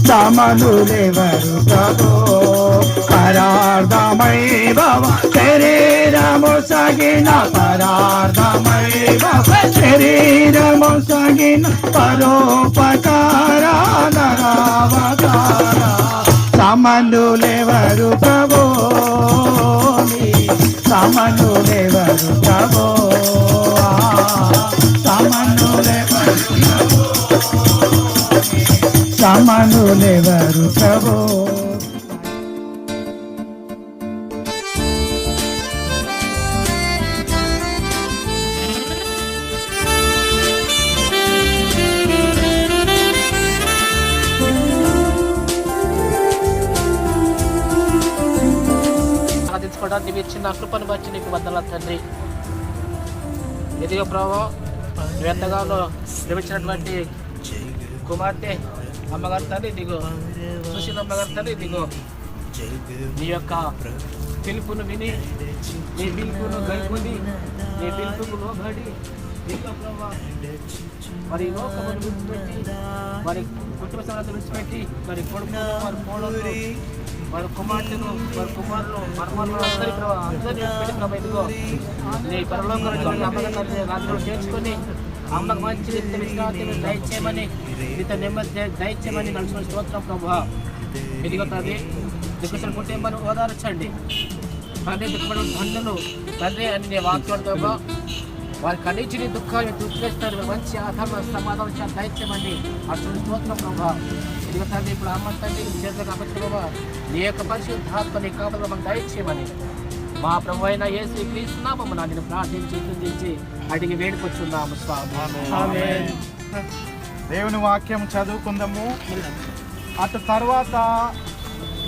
సమనులెవరు ప్రభో పరార్థమై భవ శరీరము సగిన పరార్థమై భవ శరీరము సగిన పరోపకార నరావతార సమనులెవరు ప్రభో సమనులెవరు ప్రభో సమనులెవరు ప్రభో సాధించుకోవడానికి మీరు చిన్న కృపను బట్టి నీకు వందనాలు తండ్రి. ఇదిగో ప్రభావ నువ్వు ఎంతగానో ప్రేమించినటువంటి కుమార్తె అమ్మగారు తల్లి దిగో సుశీల అమ్మగారు తల్లి దిగో నీ యొక్క పిలుపును విని నీ పిలుపును గైకొని నీ పిలుపుకు లోబడి మరి లోకమును విడిచిపెట్టి మరి కుటుంబ సభ్యులను విడిచిపెట్టి మరి కొడుకు వారి కోడలు వారి కుమార్తెను వారి కుమారులు మర్మాలను అందరినీ విడిచిపెట్టి ఇదిగో నీ పరలోకంలో అమ్మగారు రాత్రులు చేర్చుకొని అమ్మకు మంచి విశ్రాంతిని దయచేయమని ఇంత నెమ్మది దయచేయమని నడుచుకుని స్తోత్రం ప్రభా. ఇదిగో తండ్రి దిక్కుతున్న కుటుంబాన్ని ఓదార్చండి తండ్రి, దిక్కుపడిన బంధువులు తండ్రి అని నీ వాక్యంతో వారి కనీచి నీ దుఃఖాన్ని తృప్తిస్తారు మంచి ఆధార సమాధానం దయచేయమని నడుచుకుని స్తోత్రం ప్రభా. ఇదిగో తండ్రి ఇప్పుడు అమ్మ తండ్రి చేతులకు అప్పటి ప్రభా నీ యొక్క పరిశుద్ధాత్మ నీ కాపుదల మనం దయచేయమని మా ప్రభు అయిన యేసు క్రీస్తు నామమున నేను ప్రార్థించి స్తుతించి అడిగి వేడుకొచ్చున్నాము స్వామి. ఆమేన్. దేవుని వాక్యం చదువుకుందాము. అటు తర్వాత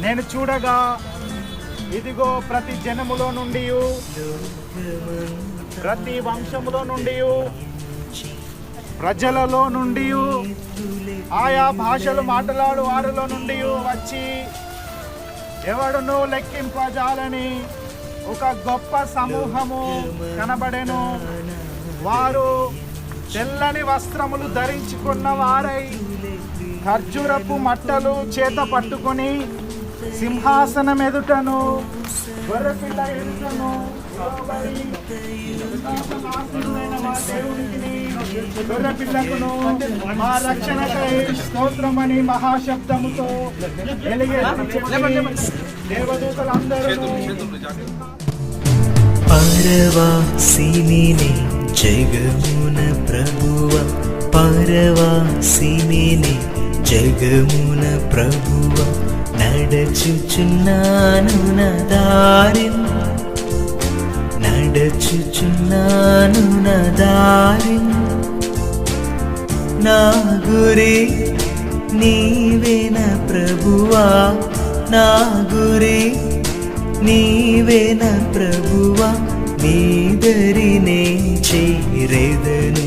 నేను చూడగా ఇదిగో ప్రతి జనములో నుండి ప్రతి వంశములో నుండి ప్రజలలో నుండి ఆయా భాషలు మాట్లాడు వారిలో నుండి వచ్చి ఎవడును లెక్కింపజాలని ఒక గొప్ప సమూహము కనబడెను. వారు తెల్లని వస్త్రములు ధరించుకున్న వారై ఖర్జూరపు మట్టలు చేత పట్టుకొని సింహాసనం ఎదుటను గొర్రెపిల్ల ఎదుటను గొర్రెపిల్లకును మా రక్షణకై స్తోత్రమని మహాశబ్దముతో దేవదూతలందరూ పరవాసిని జగమున ప్రభువ పరవాసిని జగమున ప్రభువ నడచుచున్నాను నా దారిన్ నడచుచున్నాను నా దారిన్ నా గురి నీవేన ప్రభువా నా గురి నీవేన ప్రభువా నీదరినే చేరెదను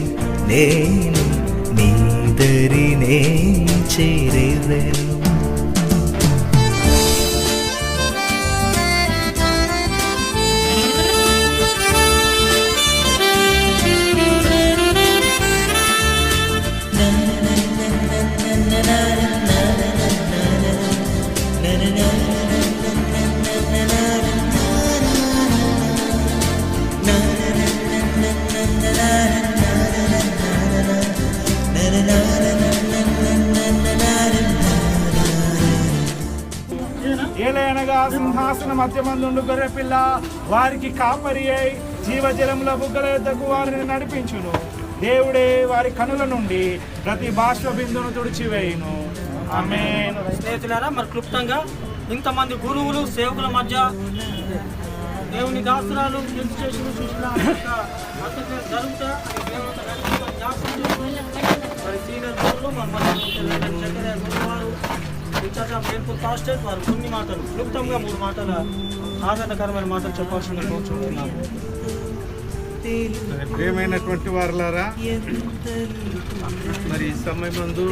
నేను నీదరినే చేరెదను. ఏలయనగా సింహాసన మధ్యమందుండు గొర్రెపిల్ల వారికి కాపరి అయి జీవజలముల బుగ్గల యొద్దకు వారిని నడిపించును. దేవుడే వారి కనుల నుండి ప్రతి బాష్ప బిందును తుడిచివేయును. ఆమేన్. స్నేహితులారా, మరి క్లుప్తంగా ఇంతమంది గురువులు సేవకుల మధ్య దేవుని దాసురాలు ఇన్స్టిట్యూషన్ సృష్టిలో జరుగుతా మరి సీనియర్ గురువులు పాస్టర్ వారు కొన్ని మాటలు క్లుప్తంగా 3 మాటల ఆదరణకరమైన మాటలు చెప్పాల్సిందిగా కోరుచున్నాను. ప్రియమైనటువంటి వారులారా, మరి ఈ సమయమందు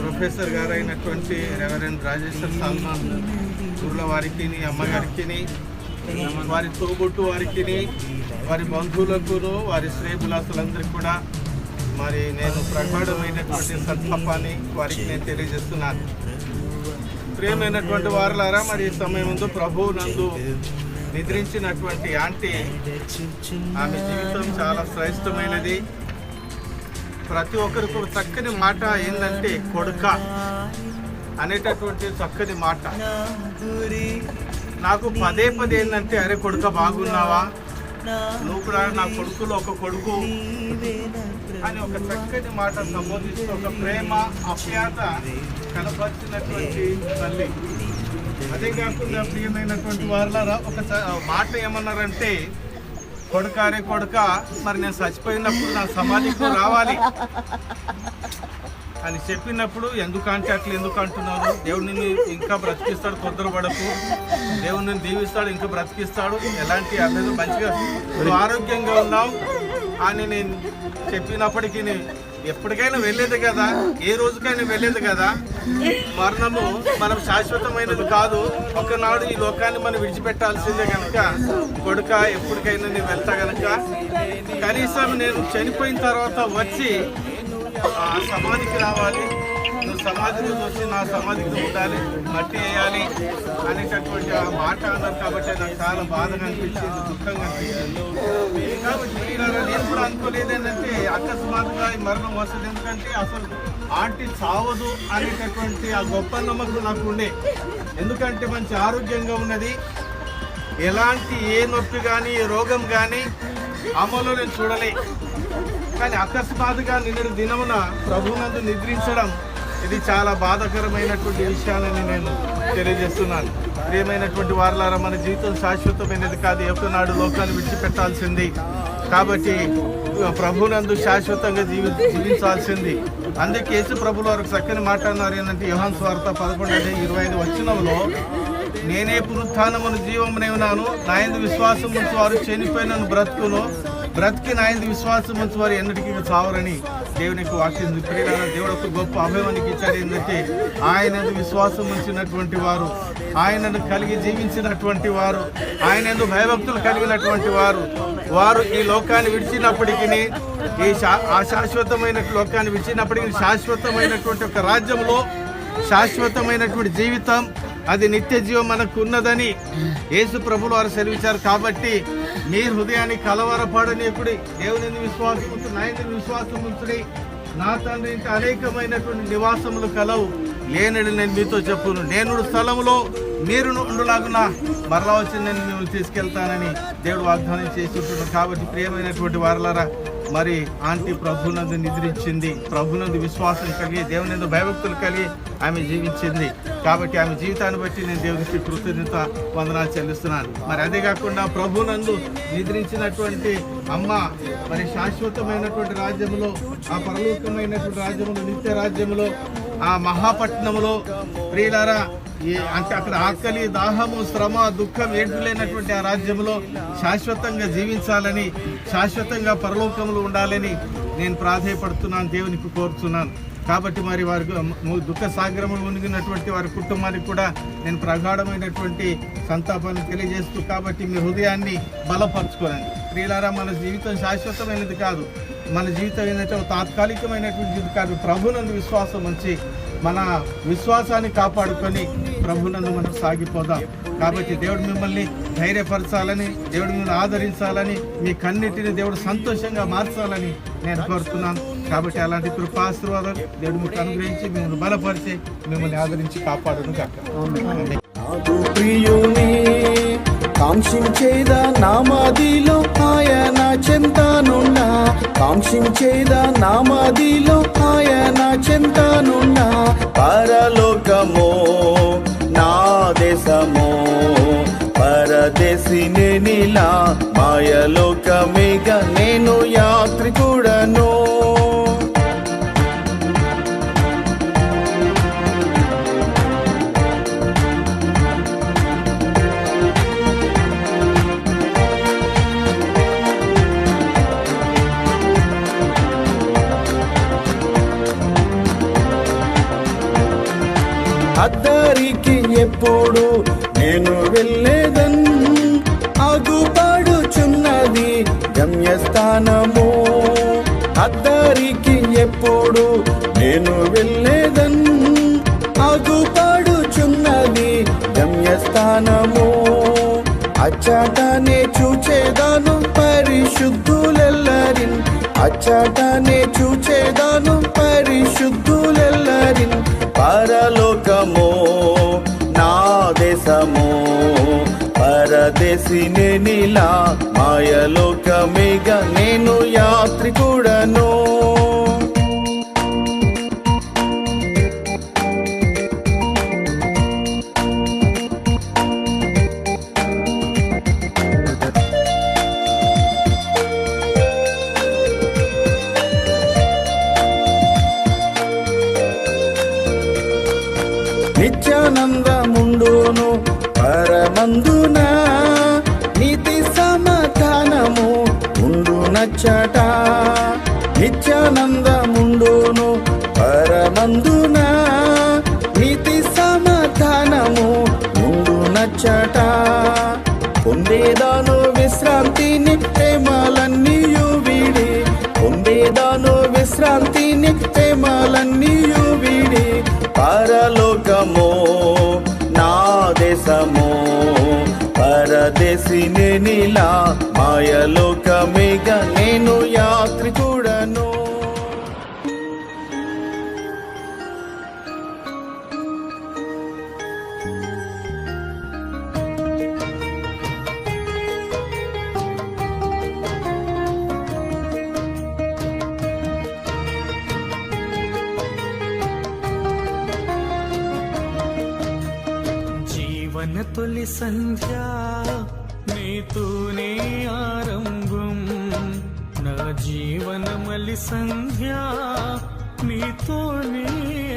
ప్రొఫెసర్ గారు అయినటువంటి రెవరెండ్ రాజేశ్వర్ సల్మాన్ గురుల వారికి అమ్మగారికి వారి తోబుట్టు వారికి వారి బంధువులకును వారి శ్రేయభిలాసులందరికీ కూడా మరి నేను ప్రగాఢమైనటువంటి సంతాపాన్ని వారికి నేను తెలియజేస్తున్నాను. ప్రియమైనటువంటి వారులారా, మరి ఈ సమయం ముందు ప్రభువు నందు నిద్రించినటువంటి ఆంటీ, ఆమె జీవితం చాలా శ్రేష్టమైనది. ప్రతి ఒక్కరికి ఒక చక్కని మాట ఏంటంటే కొడుక అనేటటువంటి చక్కని మాట. నాకు పదే పదే ఏంటంటే, అరే కొడుక బాగున్నావా, నువ్వు కూడా నా కొడుకులో ఒక కొడుకు అని ఒక చక్కని మాట సంబోధిస్తూ ఒక ప్రేమ ఆప్యాయత కనపరిచినటువంటి తల్లి. అదే కాకుండా ప్రియమైనటువంటి వారులారా, ఒక మాట ఏమన్నారంటే, కొడుకారే కొడుక, మరి నేను చచ్చిపోయినప్పుడు నా సమాధికి రావాలి అని చెప్పినప్పుడు, ఎందుకంటే అట్లా ఎందుకు అంటున్నారు, దేవుడు నిన్ను ఇంకా బ్రతికిస్తాడు, తొందరపడకు, దేవుడు నిన్ను దీవిస్తాడు, ఇంకా బ్రతికిస్తాడు, ఎలాంటి అర్థం మంచిగా నువ్వు ఆరోగ్యంగా ఉన్నావు అని నేను చెప్పినప్పటికీ ఎప్పటికైనా వెళ్ళేది కదా, ఏ రోజుకైనా వెళ్ళేది కదా. మరణము మనం శాశ్వతమైనది కాదు, ఒకనాడు ఈ లోకాన్ని మనం విడిచిపెట్టాల్సిందే కనుక కొడుక ఎప్పటికైనా నేను వెళ్తా కనుక కనీసం నేను చనిపోయిన తర్వాత వచ్చి ఆ సమాధికి రావాలి, నువ్వు సమాధికి వచ్చి నా సమాధికి ఉండాలి, మట్టి వేయాలి అనేటటువంటి ఆ మాట అన్నారు. కాబట్టి నాకు చాలా బాధగా అనిపించింది, దుఃఖంగా అనిపించింది. కాబట్టి నేను కూడా అనుకోలేదు ఏంటంటే అకస్మాత్తుగా ఈ మరణం వస్తుంది, ఎందుకంటే అసలు ఆంటీ చావదు అనేటటువంటి ఆ గొప్ప నమ్మకం నాకు ఉండే. ఎందుకంటే మంచి ఆరోగ్యంగా ఉన్నది, ఎలాంటి ఏ నొప్పి కానీ ఏ రోగం కానీ అమలు నేను చూడలే. కానీ అకస్మాత్తుగా నిన్నటి దినమున ప్రభువునందు నిద్రించడం ఇది చాలా బాధాకరమైనటువంటి విషయాలని నేను తెలియజేస్తున్నాను. ప్రియమైనటువంటి వారలారా, మన జీవితం శాశ్వతమైనది కాదు, ఒకనాడు లోకాన్ని విడిచిపెట్టాల్సింది. కాబట్టి ప్రభువునందు శాశ్వతంగా జీవించాల్సింది. అందుకే యేసు ప్రభువులు వారికి చక్కని మాట్లాడినారు ఏంటంటే, యోహాను సువార్త 11:25 వచనంలో, నేనే పునరుత్థానమును జీవమునే ఉన్నాను, నా యందు విశ్వాసం ఉంచు వారు చనిపోయినను బ్రతుకును, బ్రతికి నా యందు విశ్వాసం ఉంచు వారు ఎన్నటికీ చావరని దేవునికి వాక్యం. ప్రియులారా, దేవుడు ఒక గొప్ప అభయవానికి ఇచ్చాడు. ఏంటంటే ఆయన విశ్వాసం ఉంచినటువంటి వారు, ఆయనను కలిగి జీవించినటువంటి వారు, ఆయన భయభక్తులు కలిగినటువంటి వారు ఈ లోకాన్ని విడిచినప్పటికీ, ఈ అశాశ్వతమైన లోకాన్ని విడిచినప్పటికీ శాశ్వతమైనటువంటి ఒక రాజ్యంలో శాశ్వతమైనటువంటి జీవితం, అది నిత్య జీవం మనకు ఉన్నదని యేసు ప్రభువులు వారు సెలవిచ్చారు. కాబట్టి మీ హృదయాన్ని కలవరపడనీయకుడి, దేవుని విశ్వాసం ఉంచు, నా యందు విశ్వాసం ఉంచుడి, నా తండ్రి ఇంటి అనేకమైనటువంటి నివాసములు కలవు, లేనని నేను మీతో చెప్పును, నేను స్థలములో మీరు ఉండులాగున మరలా వచ్చి నేను మిమ్మల్ని తీసుకెళ్తానని దేవుడు వాగ్దానం చేసి ఉంటున్నాడు. కాబట్టి ప్రియమైనటువంటి వారలారా, మరి ఆంటీ ప్రభునందు నిద్రించింది, ప్రభునందు విశ్వాసం కలిగి దేవుని భయభక్తులు కలిగి ఆమె జీవించింది. కాబట్టి ఆమె జీవితాన్ని బట్టి నేను దేవునికి కృతజ్ఞత వందనాలు చెల్లిస్తున్నాను. మరి అదే కాకుండా ప్రభునందు నిద్రించినటువంటి అమ్మ మరి శాశ్వతమైనటువంటి రాజ్యంలో, ఆ పరలోకమైనటువంటి రాజ్యంలో, నిత్య రాజ్యంలో, ఆ మహాపట్నంలో ప్రియులారా, అంటే అక్కడ ఆకలి, దాహము, శ్రమ, దుఃఖం ఏడ్పులేనటువంటి ఆ రాజ్యంలో శాశ్వతంగా జీవించాలని, శాశ్వతంగా పరలోకంలో ఉండాలని నేను ప్రాధేయపడుతున్నాను, దేవునికి కోరుతున్నాను. కాబట్టి మరి వారి దుఃఖ సాగరములు మునిగినటువంటి వారి కుటుంబానికి కూడా నేను ప్రగాఢమైనటువంటి సంతాపాన్ని తెలియజేస్తూ, కాబట్టి మీ హృదయాన్ని బలపరచుకోనండి. ప్రియులారా, మన జీవితం శాశ్వతమైనది కాదు, మన జీవితం ఏంటంటే తాత్కాలికమైనటువంటి జీవితం కాదు. ప్రభునందు విశ్వాసం ఉంచి మన విశ్వాసాన్ని కాపాడుకొని ప్రభునందు మనం సాగిపోదాం. కాబట్టి దేవుడు మిమ్మల్ని ధైర్యపరచాలని, దేవుడు మిమ్మల్ని ఆదరించాలని, మీ కన్నిటిని దేవుడు సంతోషంగా మార్చాలని నేను కోరుతున్నాను. కాబట్టి అలాంటి కృపాశీర్వాదాలు దేవుడు మీకు అనుగ్రహించి మిమ్మల్ని బలపరిచి మిమ్మల్ని ఆదరించి కాపాడును గాక. కాంక్షించేదా నామదిలో ఆయన చెంతనున్నా, కాంక్షించేదా నామదిలో ఆయన చెంతనున్నా, పరలోకమో నా దేశమో పరదేశినే నీలా, మాయలోకమేగా నేను యాత్రికుడను. అద్దరికి ఎప్పుడు నేను వెళ్ళేదన్, ఆగుపాడుచున్నది అచ్చటనే చూచేదాను పరిశుద్ధులెల్లరిన్, అచ్చటనే చూచేదాను పరిశుద్ధులెల్లరిన్. పరలోకమో నా దేశమో పరదేశినే నీలా, మాయలోకమేగా నేను యాత్రికుడను. నిత్యానందముండును పరమందున, నీతి సమాధానము ఉండునచ్చట. నిత్యానందముండును పరమందున, నీతి సమాధానము ఉండునచ్చట. పొందేదాను విశ్రాంతిని ప్రేమలన్నీయు వీడి, పొందేదాను విశ్రాంతిని ప్రేమలన్నీయు వీడి. పరలోకమో నా దేశమో పరదేశినే నీలా, మాయలోకమేగా నేను యాత్రికుడను. జీవన తొలి సంధ్య నీతోనే ఆరంభం, నా జీవన మలి సంధ్య నీతోనే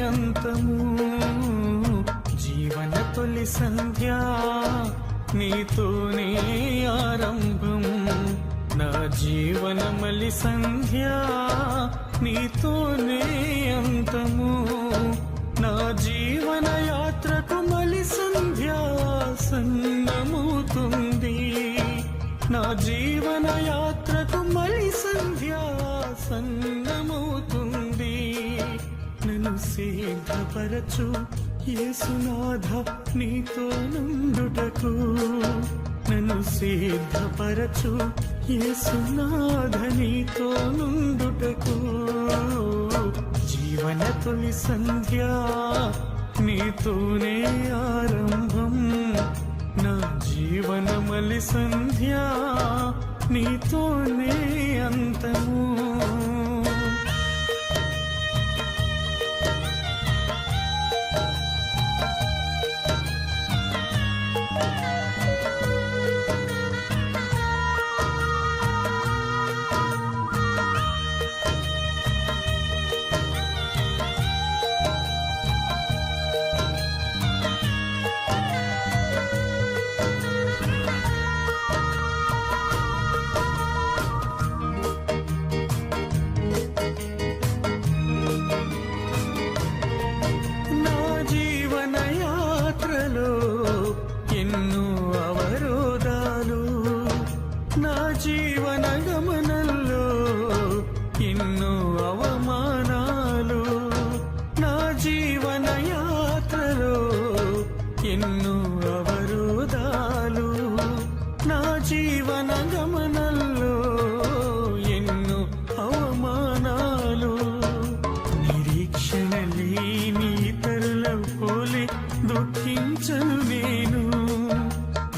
అంతము. జీవన తొలి సంధ్య నీతోనే ఆరంభం, నా జీవన మలి సంధ్య నీతోనే అంతము. నా జీవన యాత్రకు మలి సంధ్య సన్నమవుతుంది, నా జీవన యాత్రకు మలి సంధ్య సన్నమవుతుంది. నన్ను సిద్ధపరచు యేసునాథ నీతో నుండుటకు, నన్ను సిద్ధపరచు యేసునాథ నీతో నుండుటకు. జీవన తొలి సంధ్య నీతోనే ఆరంభం, నా జీవన మలి సంధ్య నీతోనే అంతము. ఎన్నో అవరోధాలు, నా జీవన గమనంలో ఎన్నో అవమానాలు, నా జీవన యాత్రలో ఎన్నో అవరోధాలు, నా జీవన గమనంలో ఎన్నో అవమానాలు. నిరీక్షణ లేని ఇతరుల పోలి దుఃఖించను నేను,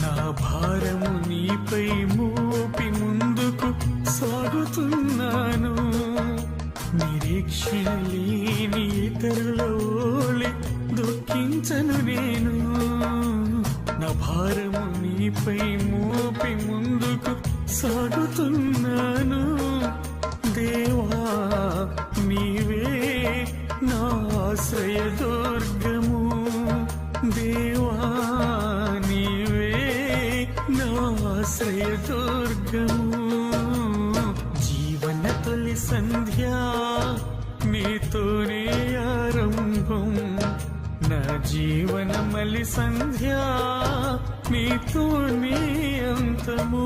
నా భారము నీపై మోపి ముందుకు సాగుతున్నాను. నిరీక్షణ లేని ఇతరుల పోలి దుఃఖించను నేను, నా భారము నీపై మోపి ముందుకు సాగుతున్నాను. దేవా నీవే నా ఆశ్రయ దుర్గము, దేవా నీవే నా ఆశ్రయ దుర్గము. జీవన తొలి సంధ్య నీతోనే ఆరంభం, నా జీవన మలి సంధ్య నీతోనే అంతము.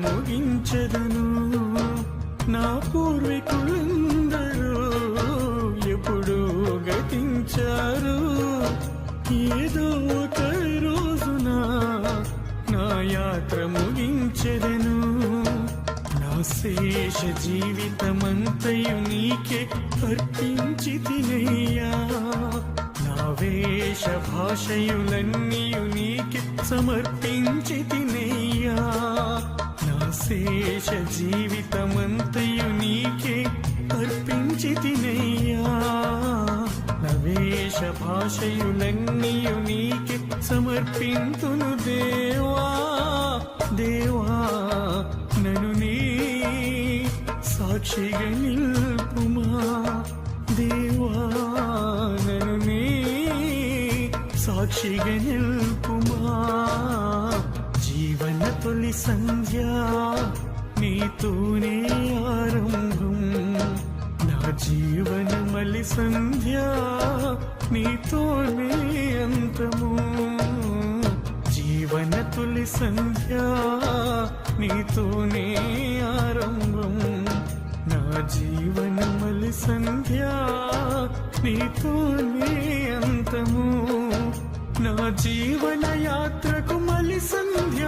ముగించెదను. నా పూర్వీకులందరూ ఎప్పుడూ గతించారు. ఏదో ఒక రోజున నా యాత్ర ముగించెదను. నా శేష జీవితమంతయు నీకే అర్పించి తినయ్యా. నా వేష భాషయులన్నీయు నీకే సమర్పించి తినయ్యా. నా శేష జీవితమంతయు నీకే అర్పించి తినయ్యా. నా వేష భాషయులన్నీయు నీకే సమర్పింతును దేవా. దేవా నన్ను నీ సాక్షిగా నిల్పుమా. దేవా నన్ను నీ సాక్షిగా నిల్పుమా. జీవన తొలి సంధ్య నీతోనే ఆరంభం. నా జీవన మలి సంధ్య నీతోనే అంతము. జీవన తొలి సంధ్య నీతోనే ఆరంభం. నా జీవన మలి సంధ్య నీతోనే అంతము. నా జీవన యాత్రకు మలి సంధ్య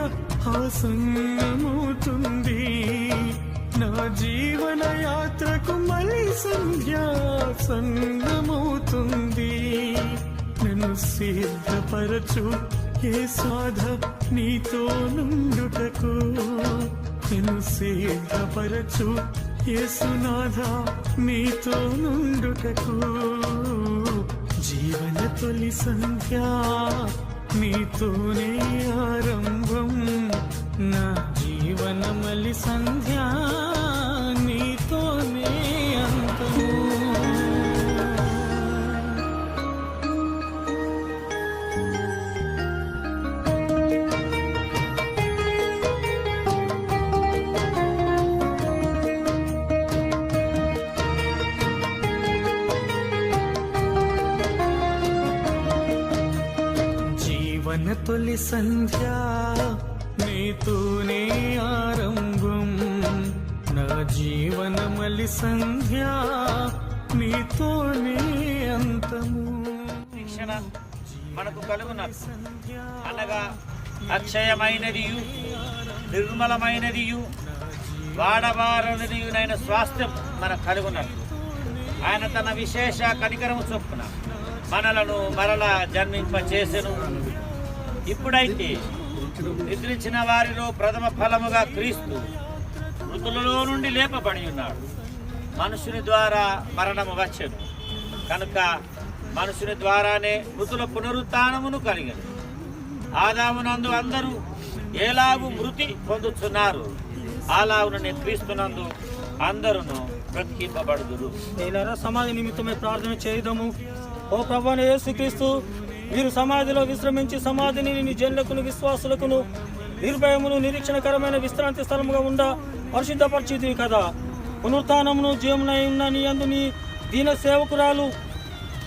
ఆసన్నమవుతుంది. నా జీవన యాత్రకు మలి సంధ్య సన్నమవుతుంది. నన్ను సిద్ధపరచు ఏ సాధ నీతో నుండుటకు. నన్ను సిద్ధపరచు యేసునాథ నీతో నుండుటకు. జీవన తొలి సంధ్య నీతోనే ఆరంభం. నా జీవన మలి సంధ్య నీతోనే అంతము. జీవన తొలి సంధ్య నీతోనే ఆరంభం. నా జీవన మలి సంధ్య నీతోనే అంతము. శిక్షణ మనకు కలుగునది అనగా అక్షయమైనదియు నిర్మలమైనదియు వాడబారనిదియునైన స్వాస్థ్యం మనకు కలుగునట్లు ఆయన తన విశేష కనికరము చొప్పున మనలను మరలా జన్మింపచేసెను. ఇప్పుడైతే నిద్రించిన వారిలో ప్రథమ ఫలముగా క్రీస్తు మృతులలో నుండి లేపబడి ఉన్నాడు. మనుషుని ద్వారా మరణము వచ్చెను కనుక మనుషుని ద్వారానే మృతుల పునరుత్థానమును కలిగను. ఆదామునందు అందరూ ఏలాగు మృతి పొందుతున్నారు అలాగుననే క్రీస్తునందు అందరూ బ్రతికింపబడుదురు. నేలారా సమాధి నిమిత్తమై ప్రార్థన చేయుదము. ఓ ప్రభువైన యేసుక్రీస్తు, మీరు సమాధిలో విశ్రమించి సమాధిని నీ జనులకును విశ్వాసులకును నిర్భయమును నిరీక్షణకరమైన విశ్రాంతి స్థలముగా ఉండ పరిశుద్ధపరిచితివి కదా. పునరుత్థానమును జీవమునై ఉన్న నీ యందు నీ దీన సేవకురాలు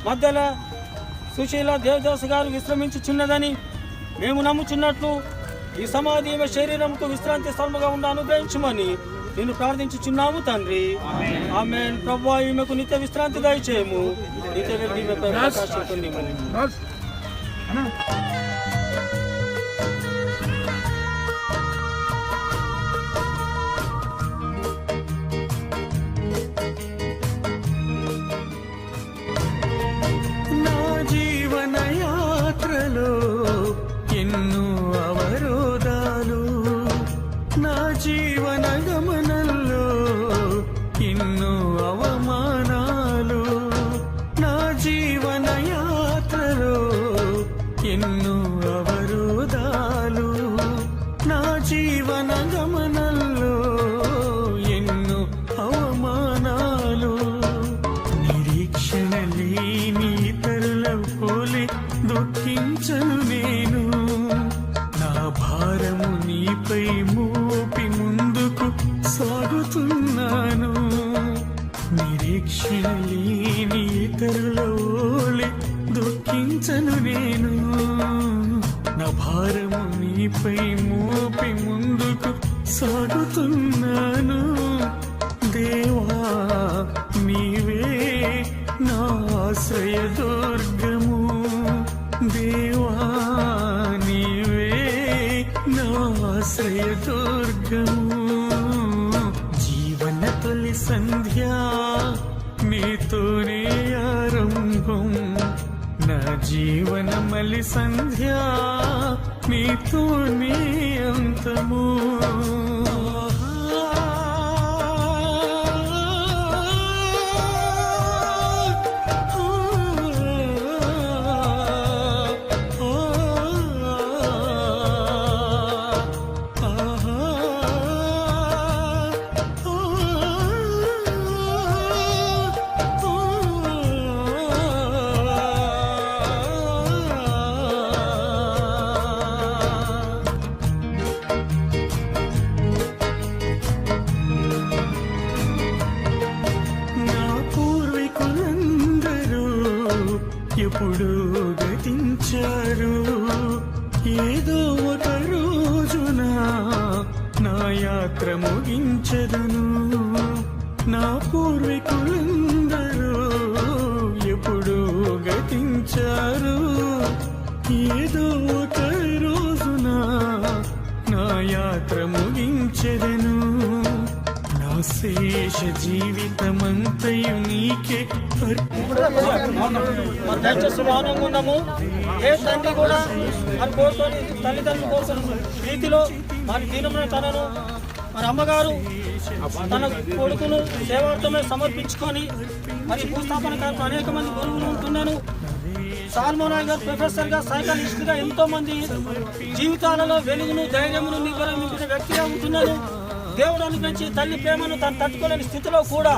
మధ్యల సుశీల దేవదాసు గారు విశ్రమించుచున్నదని మేము నమ్ముచున్నట్లు ఈ సమాధి ఈమె శరీరముకు విశ్రాంతి స్థలముగా ఉండ అనుగ్రహించుమని నేను ప్రార్థించుచున్నాము తండ్రి. ఆమేన్. ప్రభువా, ఈమెకు నిత్య విశ్రాంతి దయచేయము. నిత్య వెలుగు ఈమెపై ప్రకాశించునిమ్మని. నా జీవన యాత్రలో ఎన్నో అవరోధాలు, నా జీవన గమనంలో ఎన్నో అవమానాలు, నా జీవన యాత్రలో ఎన్నో అవరోధాలు, నా జీవన గమనంలో ఎన్నో అవమానాలు. నిరీక్షణ లేని ఇతరుల పోలి దుఃఖించను నేను. నా భారము నీపై మోపి ముందుకు సాగుతున్నాను. నిరీక్షణ లేని ఇతరుల పోలి దుఃఖించను నేను. నా భారము నీపై మోపి ముందుకు సాగుతున్నాను. వెతుకుతున్నాను దేవా, నీవే నా ఆశ్రయ దుర్గము. దేవా, నీవే నా ఆశ్రయ దుర్గము. జీవన తొలి సంధ్య నీతోనే ఆరంభం, నా జీవన మలి సంధ్య నీతోనే అంతము. ఎప్పుడు గతించారు, ఏదో ఒక రోజున నా యాత్ర ముగించదను. నా పూర్వీకులందరూ ఎప్పుడు గతించారు, ఏదో ఒక రోజున నా యాత్ర ముగించదను. నా శేష జీవితమంతయు నీకే ఆనందంగా ఉన్నాము. ఏ తండ్రి కూడా మన కోరుకొని తల్లిదండ్రుల కోసం ప్రీతిలో మరి దీనమైన తనను మరి అమ్మగారు తన కొడుకును సేవార్థమే సమర్పించుకొని మరి భూస్థాపన కార్యక్రమం అనేక మంది గురువులు ఉంటున్నాను. సాల్మోనాయ్ గారు ప్రొఫెసర్ గా సైకాలజిస్ట్ గా ఎంతో మంది జీవితాలలో వెలుగును ధైర్యమును నింపిన వ్యక్తిగా ఉంటున్నాను. దేవుడు అనుగ్రహించి తల్లి ప్రేమను తను తట్టుకోలేని స్థితిలో కూడా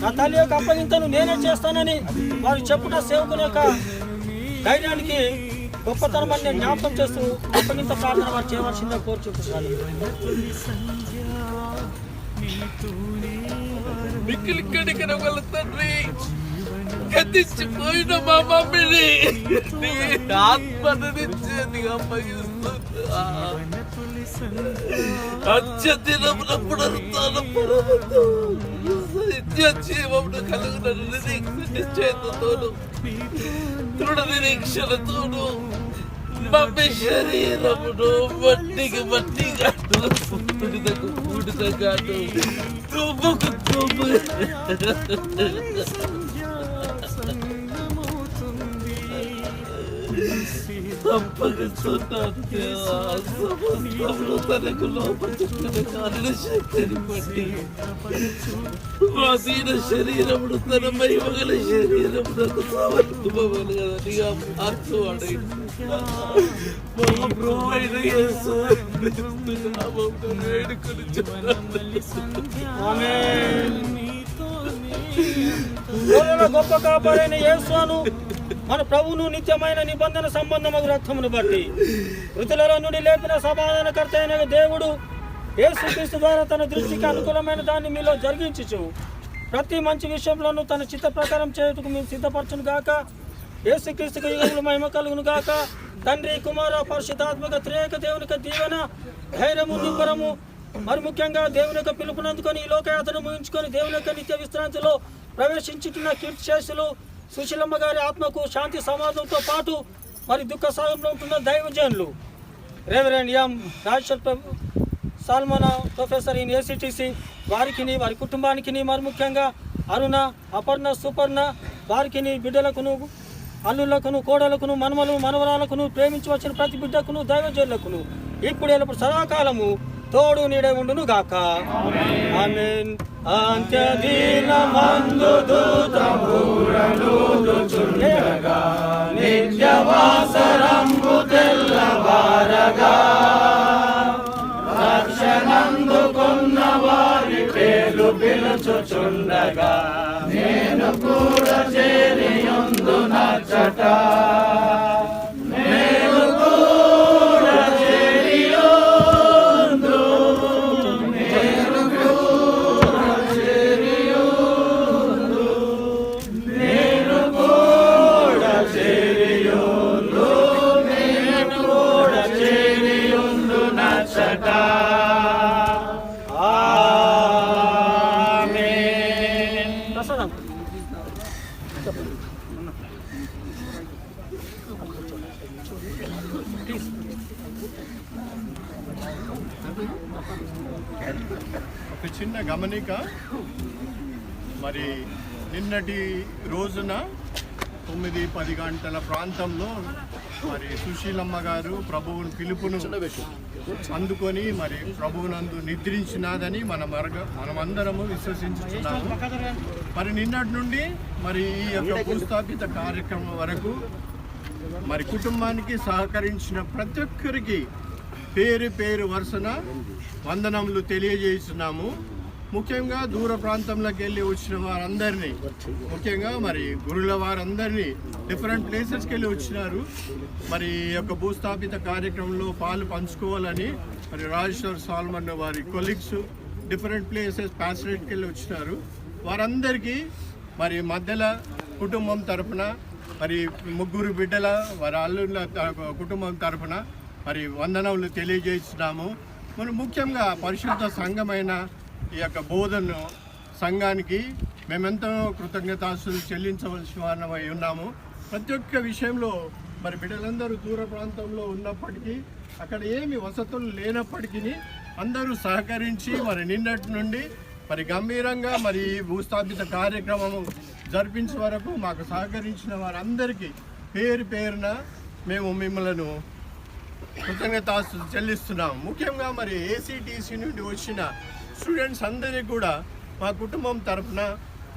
నా తల్లి యొక్క అప్పగింతను నేనే చేస్తానని వారు చెప్పుట సేవకుల యొక్క ధైర్యానికి గొప్పతనమని నేను జ్ఞాపకం చేస్తూ అప్పగింత ప్రార్థన వారు చేయవలసిందిగా కోరుచుంటున్నాను. గతించిపోయిన మా మమ్మీని నీ ఆత్మనిచ్చేది అప్పగిస్తున్నా. అత్యదినమునప్పుడు నిత్య జీవమును కలుగునను నిశ్చయతతోను దృఢ నిరీక్షణతోను మమ్మీ శరీరమును మట్టికి మట్టిగా బూడిదకు బూడిదగాను తుమ్ముకు తుమ్ము అప్పగిస్తున్నాను దేవా. సమస్తంలో తనకు లోపచుకున్న కాలిన శక్తిని బట్టి మా దీన శరీరమును తన మహిమగల శరీరమునకు సమర్పింపగలగదని మార్చు అడగి మా ప్రభు అయిన యేసు క్రీస్తు నామమున వేడుకొనుచున్నాను. గొప్ప కాపాడైన యేసును మన ప్రభువును నిత్యమైన నిబంధన సంబంధము రక్తమును బట్టి మృతులలో నుండి లేపిన సమాధానకర్త అయిన దేవుడు యేసుక్రీస్తు ద్వారా తన దృష్టికి అనుకూలమైన దాన్ని మీలో జరిగించుచు ప్రతి మంచి విషయంలోనూ తన చిత్త ప్రకారం చేయుటకు మీరు సిద్ధపరచును గాక. యేసుక్రీస్తుకు యుగములు మహిమ కలుగును గాక. తండ్రి కుమార పరిశుద్ధాత్మక త్రియేక దేవునికి దీవెన ధైర్యము నిబ్బరము మరి ముఖ్యంగా దేవుని యొక్క పిలుపునందుకొని ఈ లోకయాత్రను ముగించుకొని దేవుని యొక్క నిత్య విశ్రాంతిలో ప్రవేశించుతున్న కీర్తిశేషులు సుశీలమ్మ గారి ఆత్మకు శాంతి సమాజంతో పాటు మరి దుఃఖ సాగంలో ఉంటున్న దైవజనులు reverend M Rajeshwar Salmona professor in ACTC వారికి వారి కుటుంబానికి మరి ముఖ్యంగా అరుణ అపర్ణ సుపర్ణ వారికి బిడ్డలకును అల్లులకును కోడలకును మనమలు మనవరాలకును ప్రేమించి వచ్చిన ప్రతి బిడ్డకును దైవజనులకును ఇప్పుడు ఎల్లప్పుడు సదాకాలము తోడు నీడే ఉండును గాక. ఆమేన్. అంత్యదినమందు దూతమూరలూదుచుండగా నిత్యవాసరంబు తెల్లవారగా రక్షణందుకున్న వారి పేర్లు పిలుచుచుండగా నేను కూడా చేరియుందు నచ్చట. ఒక చిన్న గమనిక. మరి నిన్నటి రోజున 9-10 గంటల ప్రాంతంలో మరి సుశీలమ్మ గారు ప్రభువుని పిలుపును అందుకొని మరి ప్రభువునందు నిద్రించినాదని మనమందరము విశ్వసించుతున్నాము. మరి నిన్నటి నుండి మరి ఈ యొక్క భూస్థాపిత కార్యక్రమం వరకు మరి కుటుంబానికి సహకరించిన ప్రతి ఒక్కరికి పేరు పేరు వరుసన వందనములు తెలియజేస్తున్నాము. ముఖ్యంగా దూర ప్రాంతంలోకి వెళ్ళి వచ్చిన వారందరినీ, ముఖ్యంగా మరి గురుల వారందరినీ డిఫరెంట్ ప్లేసెస్కి వెళ్ళి వచ్చినారు. మరి ఈ యొక్క భూస్థాపిత కార్యక్రమంలో పాలు పంచుకోవాలని మరి రాజేశ్వర్ సాల్మన్ వారి కొలీగ్స్ డిఫరెంట్ ప్లేసెస్ ప్యాసిరేట్కి వెళ్ళి వచ్చినారు. వారందరికీ మరి మధ్యలో కుటుంబం తరపున మరి 3 బిడ్డల వారి అల్లుళ్ళ కుటుంబం తరపున మరి వందనములు తెలియజేస్తున్నాము. మనం ముఖ్యంగా పరిశుద్ధ సంఘమైన ఈ యొక్క బోధన సంఘానికి మేమెంతో కృతజ్ఞతాస్తులు చెల్లించవలసిన వారమై ఉన్నాము. ప్రతి ఒక్క విషయంలో మరి బిడ్డలందరూ దూర ప్రాంతంలో ఉన్నప్పటికీ, అక్కడ ఏమి వసతులు లేనప్పటికీ అందరూ సహకరించి మరి నిన్నటి నుండి మరి గంభీరంగా మరి భూస్థాపిత కార్యక్రమము జరిపించే వరకు మాకు సహకరించిన వారందరికీ పేరు పేరున మేము మిమ్మల్ని కృతజ్ఞతాస్తులు చెల్లిస్తున్నాము. ముఖ్యంగా మరి ఏసీటీసీ నుండి వచ్చిన స్టూడెంట్స్ అందరికీ కూడా మా కుటుంబం తరఫున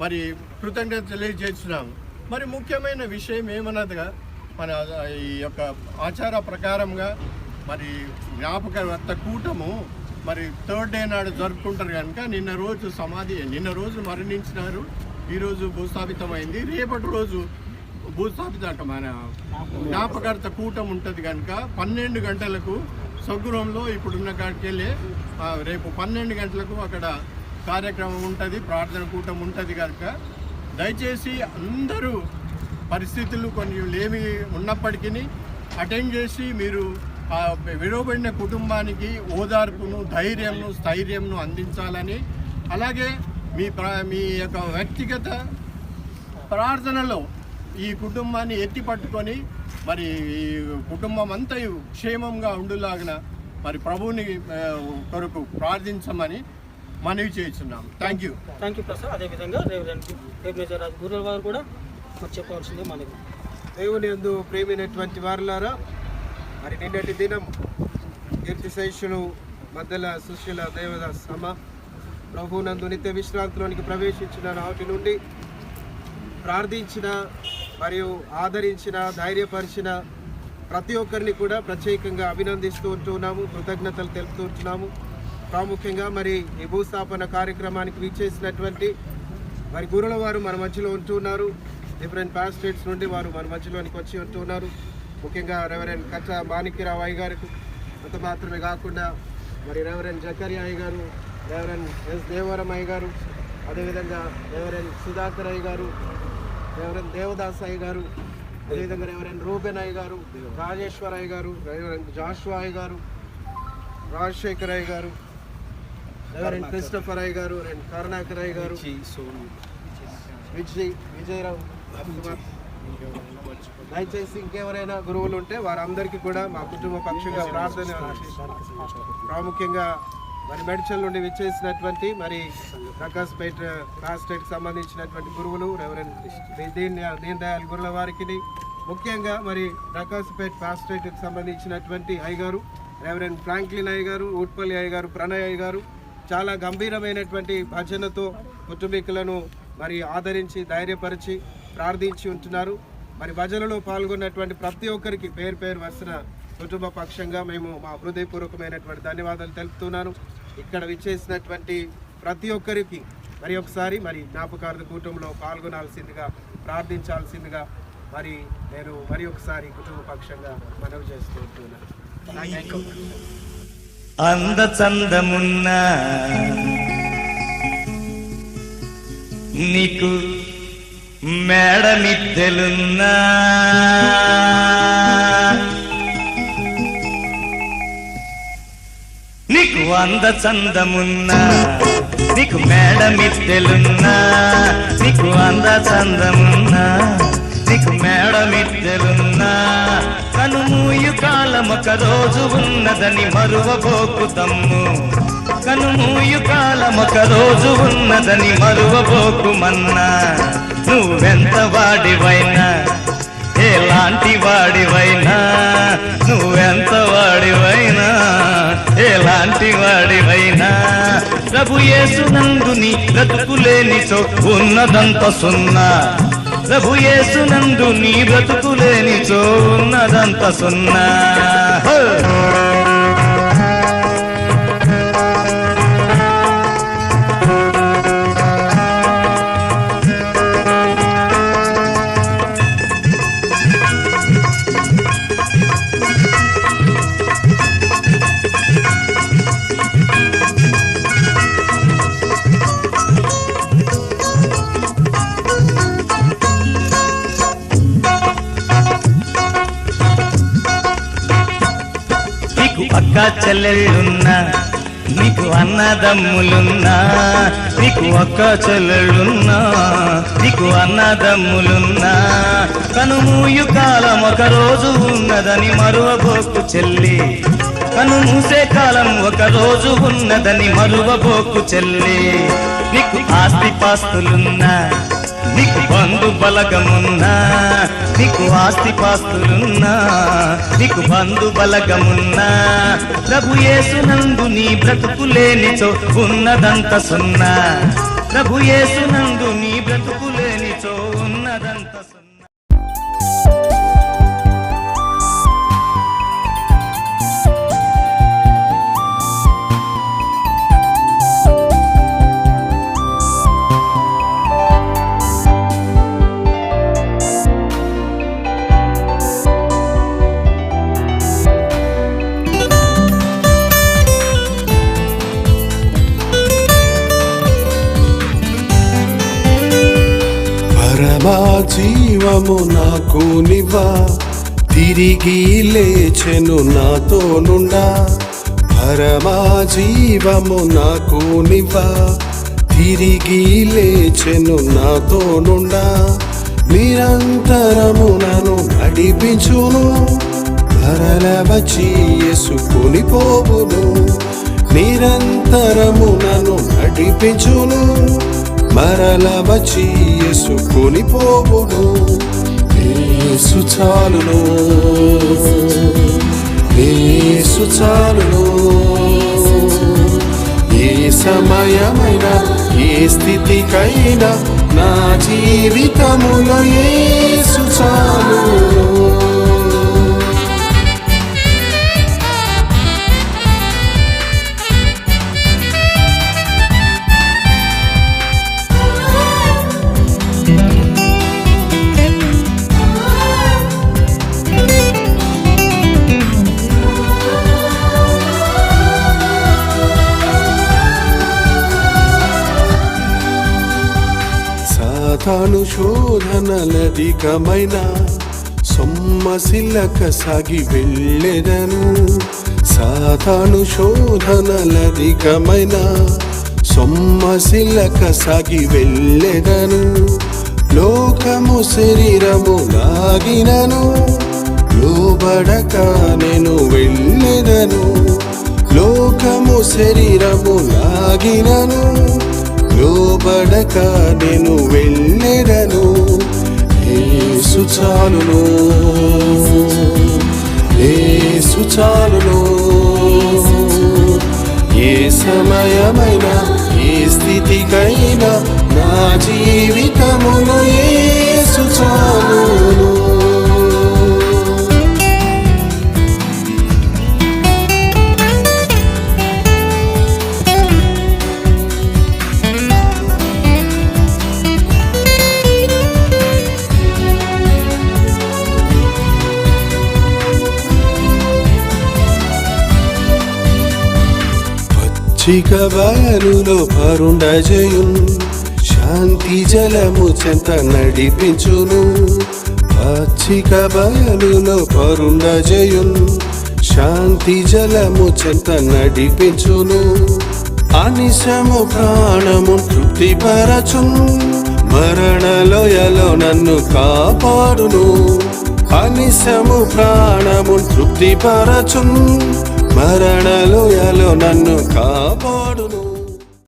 మరి కృతజ్ఞత తెలియజేస్తున్నాము. మరి ముఖ్యమైన విషయం ఏమన్నదిగా మన ఈ యొక్క ఆచార ప్రకారంగా మరి జ్ఞాపకవర్త కూటము మరి 3rd డే నాడు జరుపుకుంటారు కనుక నిన్న రోజు మరణించినారు. ఈరోజు భూస్థాపితమైంది. రేపటి రోజు భూస్థాపిత మన జ్ఞాపకర్త కూటం ఉంటుంది కనుక 12 గంటలకు స్వగృహంలో ఇప్పుడున్న కాడికి వెళ్ళి రేపు 12 గంటలకు అక్కడ కార్యక్రమం ఉంటుంది, ప్రార్థన కూటం ఉంటుంది కనుక దయచేసి అందరూ పరిస్థితులు కొన్ని లేమి ఉన్నప్పటికీ అటెండ్ చేసి మీరు ఆ విడవబడిన కుటుంబానికి ఓదార్పును, ధైర్యంను, స్థైర్యంను అందించాలని, అలాగే మీ యొక్క వ్యక్తిగత ప్రార్థనలో ఈ కుటుంబాన్ని ఎత్తి పట్టుకొని మరి ఈ కుటుంబం అంతా క్షేమంగా ఉండులాగిన మరి ప్రభువుని కొరకు ప్రార్థించమని మనవి చేస్తున్నాం. Thank you Prasad. అదేవిధంగా గురువుల వారు కూడా చెప్పవలసింది మనకి. దేవుని యందు ప్రేమైనటువంటి వారులారా, మరి నిన్నటి దినం కీర్తిశేషులు మధ్యల సుశీల దేవదాస్ అమ్మ ప్రభువునందు నిత్య విశ్రాంతిలోనికి ప్రవేశించిన నాటి నుండి ప్రార్థించిన మరియు ఆదరించిన, ధైర్యపరిచిన ప్రతి ఒక్కరిని కూడా ప్రత్యేకంగా అభినందిస్తూ ఉంటున్నాము, కృతజ్ఞతలు తెలుపుతూ ఉంటున్నాము. ప్రాముఖ్యంగా మరి ఈ భూస్థాపన కార్యక్రమానికి వీచేసినటువంటి మరి గురుల వారు మన మధ్యలో ఉంటున్నారు. డిఫరెంట్ పాస్టేట్స్ నుండి వారు మన మధ్యలోనికి వచ్చి ఉంటున్నారు. ముఖ్యంగా రెవరెండ్ కట్ట మాణిక్యరావు అయ్య గారికి అంత మాత్రమే కాకుండా మరి రెవరెండ్ జకరియా అయ్య గారు, రెవరెండ్ ఎస్ దేవరం అయ్య గారు, అదేవిధంగా రెవరెండ్ సుధాకర్ అయ్య గారు, రెవరెండ్ దేవదాస్ అయ్య గారు, అదేవిధంగా రెవరెండ్ రూబెన్ అయ్య గారు, రాజేశ్వర్ అయ్య గారు, రెవరెండ్ జాషువా అయ్య గారు, రాజశేఖర్ అయ్య గారు, రెవరెండ్ క్రిస్టఫర్ అయ్య గారు, రెవరెండ్ కరుణాకర్ అయ్య గారు, విజయరావు, దయచేసి ఇంకెవరైనా గురువులు ఉంటే వారందరికీ కూడా మా కుటుంబ పక్షంగా ప్రార్థన. ప్రాముఖ్యంగా మరి మెడిచల్ నుండి విచ్చేసినటువంటి మరి ప్రకాశ్పేట పాస్టేట్కి సంబంధించినటువంటి గురువులు రెవరెండ్ దీన్ దయాల్ గురుల వారికి, ముఖ్యంగా మరి ప్రకాశ్పేట పాస్టేట్కి సంబంధించినటువంటి అయ్య గారు రెవరెండ్ ఫ్రాంక్లిన్ అయ్య గారు, ఊట్పల్లి అయ్య గారు, ప్రణయ్ అయ్య గారు చాలా గంభీరమైనటువంటి భజనతో కుటుంబీకులను మరి ఆదరించి, ధైర్యపరిచి ప్రార్థించి ఉంటున్నారు. మరి భజనలో పాల్గొన్నటువంటి ప్రతి ఒక్కరికి పేరు పేరు వరుసన కుటుంబ పక్షంగా మేము మా హృదయపూర్వకమైనటువంటి ధన్యవాదాలు తెలుపుతున్నాను. ఇక్కడ విచ్చేసినటువంటి ప్రతి ఒక్కరికి మరి ఒకసారి మరి జ్ఞాపకార్థ కూటంలో పాల్గొనాల్సిందిగా, ప్రార్థించాల్సిందిగా మరి నేను మరి ఒకసారి కుటుంబ పక్షంగా మనవి చేస్తూ ఉంటున్నాను. అందచందమున్నా నీకు మేడమిద్దెలున్నా నీకు అందచందమున్నా నీకు మేడమిద్దెలున్నా నీకు అందచందమున్నా నీకు మేడమిద్దెలున్నా కనుమూయు కాలం ఒక రోజు ఉన్నదని మరువబోకు తమ్ము కనుమూయు కాలమొక రోజు ఉన్నదని మరువబోకుమన్నా. నువ్వెంత వాడివైనా, ఎలాంటి వాడివైనా, నువ్వెంత వాడివైనా, ఎలాంటి వాడివైనా, ప్రభు యేసునందు నీ బ్రతుకులేనిచో ఉన్నదంత సున్నా. ప్రభు యేసునందు నీ బ్రతుకులేనిచో ఉన్నదంత సున్నా. అక్క చెల్లెళ్ళున్నా, నీకు అన్నదమ్ములున్నా, నీకు అక్క చెల్లెళ్ళున్నా, నీకు అన్నదమ్ములున్నా, కనుమూయు కాలం ఒక రోజు ఉన్నదని మరువబోకు చెల్లి. కను మూసే కాలం ఒక రోజు ఉన్నదని మరువబోకు చెల్లి. నీకు ఆస్తి పాస్తులున్నా, నీకు బంధు బలగమున్నా, నీకు ఆస్తి పాస్తులున్నా, నీకు బంధు బలగమున్నా, ప్రభు యేసునందు నీ బ్రతుకులేనిచో ఉన్నదంత సున్నా. ప్రభు యేసునందు నీ బ్రతుకులేనిచో ఉన్నదంత సున్నా. జీవము నాకు నివా, తిరిగి లేచెను నాతో నుండా. పరమా జీవము నాకు నివా, తిరిగి లేచెను నాతో నుండా. నిరంతరము నన్ను నడిపించును, మరల వచ్చి యేసుకొని పోవును. నిరంతరము నన్ను నడిపించును, మరల వచ్చి యేసుకొని పోవును. యేసు చాలును, యేసు చాలును. ఏ సమయమైనా, ఏ స్థితికైనా, నా జీవితములో యేసు చాలును. తాను శోధనలధికమైన సొమ్మసిల్లక సాగి వెళ్ళెదను. సాతాను శోధనలధికమైన సొమ్మసిల్లక సాగి వెళ్ళెదను. లోకము శరీరము లాగినను, లోబడక నేను వెళ్ళెదను. లోకము శరీరము లాగినను, లోబడక నేను వెళ్ళెదను. యేసు చాలును, యేసు చాలును. ఏ సమయమైనా, ఏ స్థితికైనా, నా జీవితములో యేసు చాలును. పచ్చిక బయలులో పరుండజయున్, శాంతి జలము చెంత నడిపించును. పచ్చిక బయలులో పరుండజయున్, శాంతి జలము చెంత నడిపించును. అనిశము ప్రాణము తృప్తిపరచున్, మరణలోయలో నన్ను కాపాడును. అనిశము ప్రాణము తృప్తిపరచున్, మరణలోయలో నన్ను కాపాడును